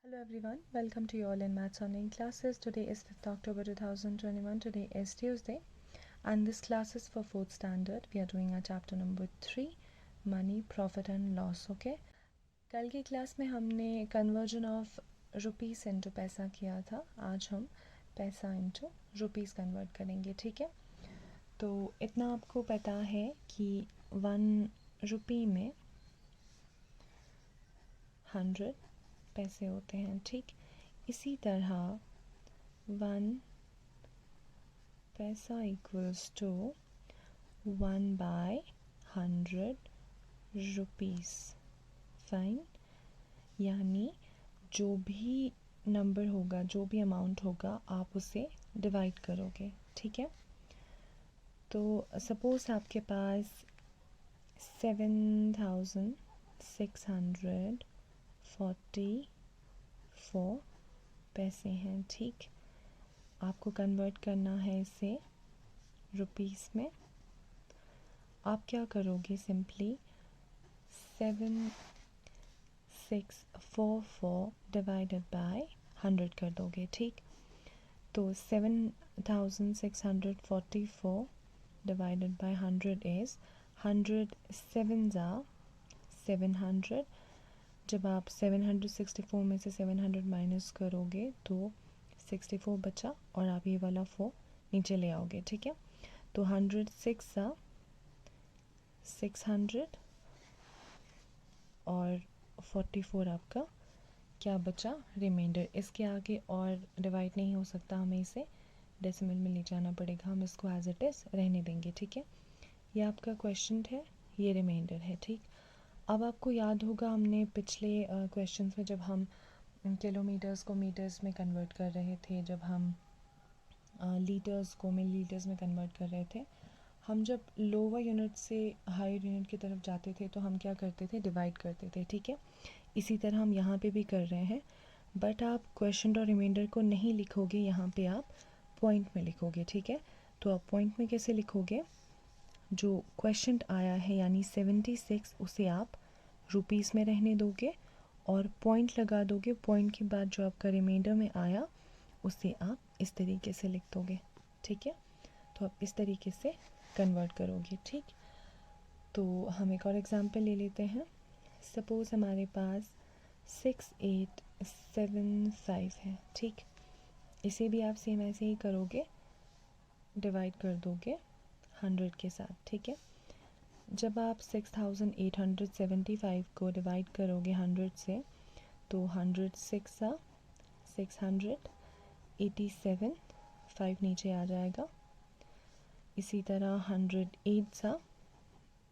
Hello everyone, welcome to you all in Maths Online classes. Today is 5th October 2021. Today is Tuesday and this class is for 4th standard. We are doing our chapter number 3, Money, Profit and Loss. Okay. कल की class में हमने conversion of rupees into पैसा किया था. आज हम पैसा इनटू रुपीस कन्वर्ट करेंगे. ठीक है. तो इतना आपको पता है कि 1 रुपी में 100 पैसे होते हैं. ठीक. इसी तरह 1 पैसा इक्वल्स टू 1/100 रुपीस. फाइन. यानी जो भी नंबर होगा, जो भी अमाउंट होगा, आप उसे डिवाइड करोगे. ठीक है. तो सपोज आपके पास 7,644 पैसे हैं. ठीक. आपको कन्वर्ट करना है इसे रुपीस में. आप क्या करोगे? सिंपली 7,644 डिवाइडेड बाय 100 कर दोगे. ठीक. तो 7,644 divided by 100 is 100 7s are 700. जब आप 764 में से 700 माइनस करोगे तो 64 बचा और आप ये वाला 4 नीचे ले आओगे. ठीक है. तो 106 600 और 44 आपका क्या बचा? रिमाइंडर. इसके आगे और डिवाइड नहीं हो सकता, हमें इसे डेसिमल में ले जाना पड़ेगा. हम इसको एज इट इज़ रहने देंगे. ठीक है. ये आपका क्वेश्चन है, ये रिमाइंडर है. ठीक. अब आपको याद होगा हमने पिछले क्वेश्चंस में जब हम किलोमीटर्स को मीटर्स में कन्वर्ट कर रहे थे, जब हम लीटर्स को मिलीलीटर्स में कन्वर्ट कर रहे थे, हम जब लोअर यूनिट से हायर यूनिट की तरफ जाते थे तो हम क्या करते थे? डिवाइड करते थे. ठीक है. इसी तरह हम यहाँ पे भी कर रहे हैं, बट आप क्वेश्चन और रिमाइंडर को नहीं लिखोगे, यहाँ पे आप पॉइंट में लिखोगे. ठीक है. तो आप पॉइंट में कैसे लिखोगे? जो क्वेश्चन आया है यानी 76, उसे आप रुपीस में रहने दोगे और पॉइंट लगा दोगे. पॉइंट के बाद जो आपका रिमाइंडर में आया उसे आप इस तरीके से लिख दोगे. ठीक है. तो आप इस तरीके से कन्वर्ट करोगे. ठीक. तो हम एक और एग्जांपल ले लेते हैं. सपोज़ हमारे पास 6875 है. ठीक. इसे भी आप सेम ऐसे ही करोगे, डिवाइड कर दोगे 100 के साथ. ठीक है. जब आप 6875 को डिवाइड करोगे 100 से तो 106 687 5 नीचे आ जाएगा. इसी तरह 108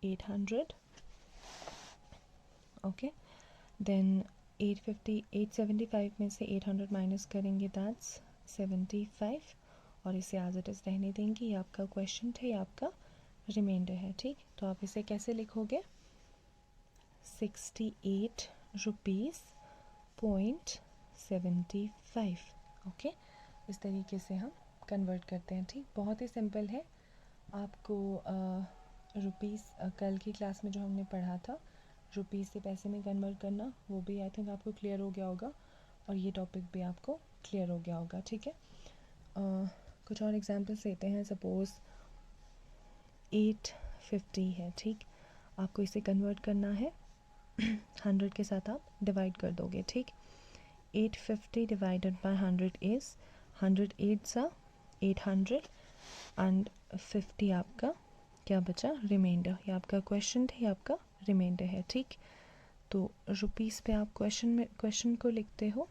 800. ओके. देन 875 में से 800 माइनस करेंगे, दैट्स 75 और इसे एज इट इज़ रहने देंगे. ये आपका क्वेश्चन है, ये आपका रिमाइंडर है. ठीक. तो आप इसे कैसे लिखोगे? 68 रुपीज़ .75. ओके. इस तरीके से हम कन्वर्ट करते हैं. ठीक. बहुत ही सिंपल है. आपको रुपीज़ कल की क्लास में जो हमने पढ़ा था रुपीज़ से पैसे में कन्वर्ट करना, वो भी आई थिंक आपको क्लियर हो गया होगा और ये टॉपिक भी आपको क्लियर हो गया होगा. ठीक है. कुछ और एग्जांपल्स लेते हैं. सपोज़ 850 है. ठीक. आपको इसे कन्वर्ट करना है 100 के साथ आप डिवाइड कर दोगे. ठीक. 850 डिवाइडेड बाय 100 इज़ 108 800 एंड 50 आपका क्या बचा? रिमाइंडर. ये आपका क्वेश्चन है, ये आपका रिमाइंडर है. ठीक. तो रुपीस पे आप क्वेश्चन को लिखते हो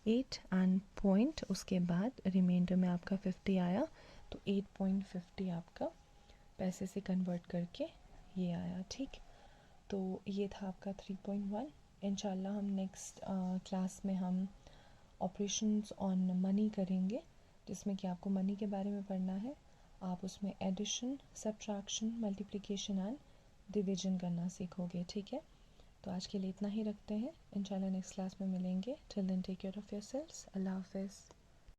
8 एंड पॉइंट, उसके बाद रिमाइंडर में आपका 50 आया तो 8.50 आपका पैसे से कन्वर्ट करके ये आया. ठीक. तो ये था आपका 3.1. इंशाल्लाह हम नेक्स्ट क्लास में हम ऑपरेशंस ऑन मनी करेंगे, जिसमें कि आपको मनी के बारे में पढ़ना है. आप उसमें addition, subtraction, multiplication and division करना सीखोगे. ठीक है. तो आज के लिए इतना ही रखते हैं. इंशाल्लाह नेक्स्ट क्लास में मिलेंगे. Till then take care of yourselves. अल्लाह हाफ़िज़.